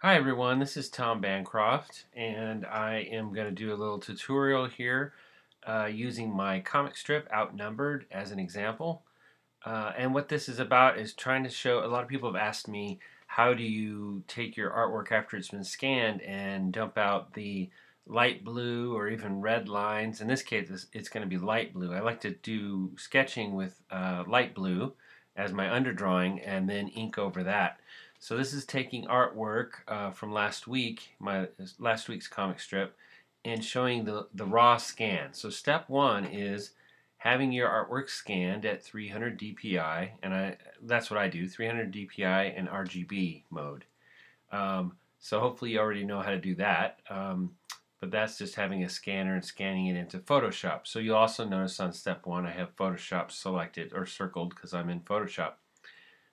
Hi everyone, this is Tom Bancroft, and I am going to do a little tutorial here using my comic strip Outnumbered as an example. And what this is about is trying to show, a lot of people have asked me, how do you take your artwork after it's been scanned and dump out the light blue or even red lines. In this case, it's going to be light blue. I like to do sketching with light blue as my underdrawing and then ink over that. So this is taking artwork from last week, my last week's comic strip, and showing the raw scan. So step one is having your artwork scanned at 300 dpi, and that's what I do, 300 dpi and RGB mode. So hopefully you already know how to do that. But that's just having a scanner and scanning it into Photoshop. So you'll also notice on step one I have Photoshop selected or circled because I'm in Photoshop.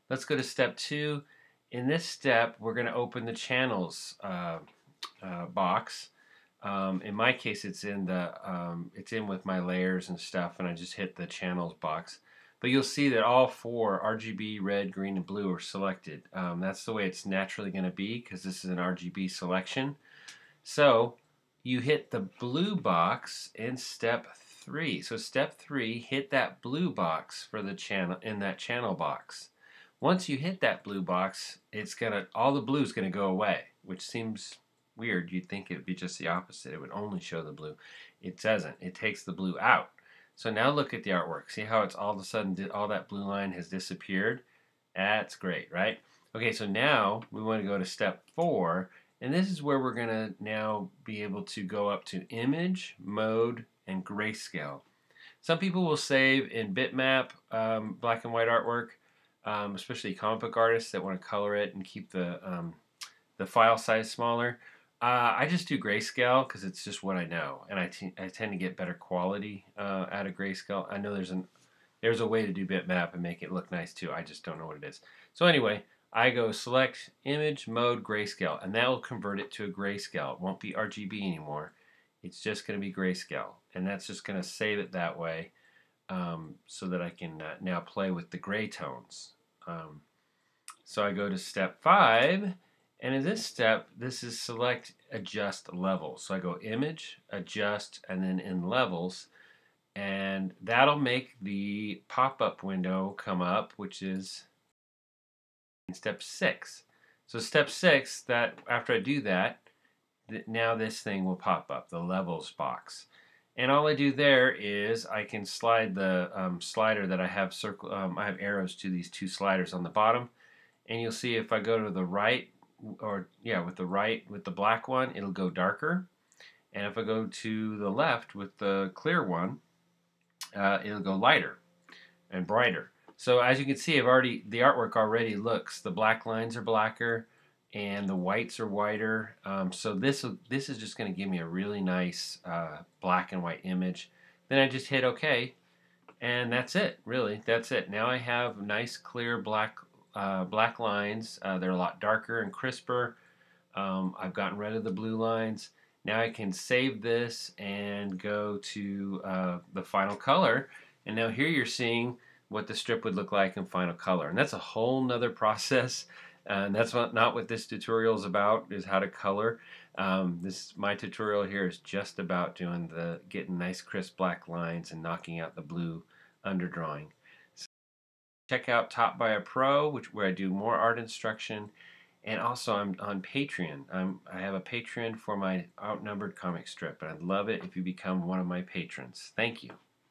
Let's go to step two. In this step, we're going to open the channels box. In my case, it's in with my layers and stuff, and I just hit the channels box. But you'll see that all four RGB, red, green, and blue are selected. That's the way it's naturally going to be because this is an RGB selection. So you hit the blue box in step three. So step three, hit that blue box for the channel in that channel box. Once you hit that blue box, all the blue is gonna go away, which seems weird. You'd think it would be just the opposite. It would only show the blue. It doesn't. It takes the blue out. So now look at the artwork. See how it's all of a sudden all that blue line has disappeared? That's great, right? Okay, so now we want to go to step four, and this is where we're going to now be able to go up to image, mode, and grayscale. Some people will save in bitmap black and white artwork, especially comic book artists that want to color it and keep the file size smaller. I just do grayscale because it's just what I know, and I tend to get better quality out of grayscale. I know there's a way to do bitmap and make it look nice too. I just don't know what it is. So anyway, I go select image, mode, grayscale, and that will convert it to a grayscale. It won't be RGB anymore. It's just going to be grayscale, and that's just going to save it that way so that I can now play with the gray tones. So I go to step five, and in this step, this is select adjust levels. So I go image, adjust, and then in levels, and that'll make the pop-up window come up, which is in step six. So step six, that after I do that, now this thing will pop up, the levels box. And all I do there is I can slide the slider that I have I have arrows to these two sliders on the bottom, and you'll see if I go to the right, with the black one, it'll go darker, and if I go to the left with the clear one, it'll go lighter and brighter. So as you can see, the artwork already looks, the black lines are blacker and the whites are whiter. So this is just going to give me a really nice black and white image. Then I just hit OK, and that's it. Really, that's it. Now I have nice, clear black lines. They're a lot darker and crisper. I've gotten rid of the blue lines. Now I can save this and go to the final color. And now here you're seeing what the strip would look like in final color. And that's a whole nother process. And that's not what this tutorial is about, is how to color. My tutorial here is just about getting nice crisp black lines and knocking out the blue underdrawing. So check out Taught by a Pro, where I do more art instruction. And also I'm on Patreon. I have a Patreon for my Outnumbered comic strip, and I'd love it if you become one of my patrons. Thank you.